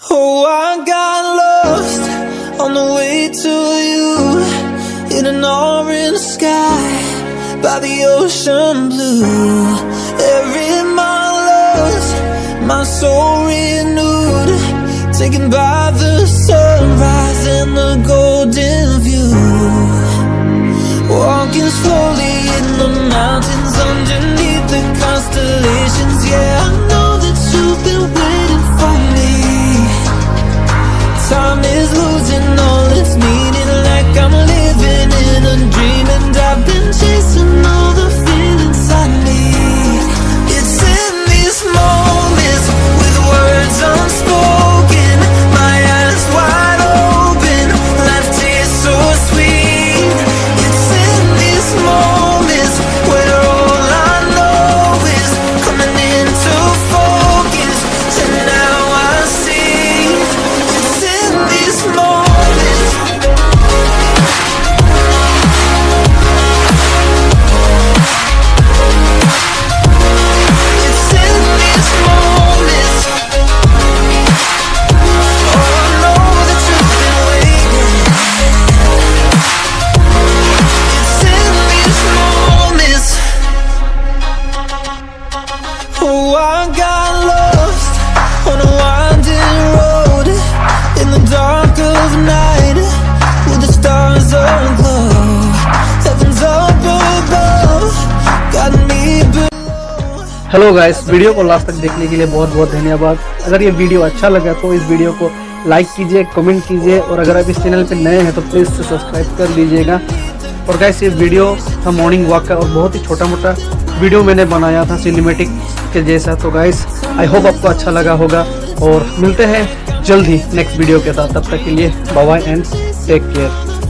Oh, I got lost on the way to you, in an orange sky by the ocean blue. Every mile lost, my soul renewed, taken by the sunrise and the golden view. Walking slowly in the mountains underneath the constellations. Yeah, I know that you've been waiting for me. Time is losing all its meaning, like I'm living in a dream, and I've been chasing all the feelings I need. It's in these moments with words unspoken, my eyes wide open, life tastes so sweet. It's in these moments where all I know is coming into focus, and now I see. It's in these moments. It's in these moments. Oh, I know that you've been waiting. It's in these moments. Oh, I got lost on a winding road in the dark of night, with the stars aglow. Heaven's up above, got me below. Hello guys, video को last तक देखने के लिए बहुत बहुत धन्यवाद। अगर ये वीडियो अच्छा लगा तो इस वीडियो को लाइक कीजिए, कमेंट कीजिए, और अगर आप इस चैनल पे नए हैं तो प्लीज़ से सब्सक्राइब कर लीजिएगा। और गाइस, ये वीडियो था मॉर्निंग वॉक का, और बहुत ही छोटा मोटा वीडियो मैंने बनाया था सिनेमैटिक के जैसा। तो गाइस, आई होप आपको अच्छा लगा होगा, और मिलते हैं जल्द ही नेक्स्ट वीडियो के साथ। तब तक के लिए bye bye and take care.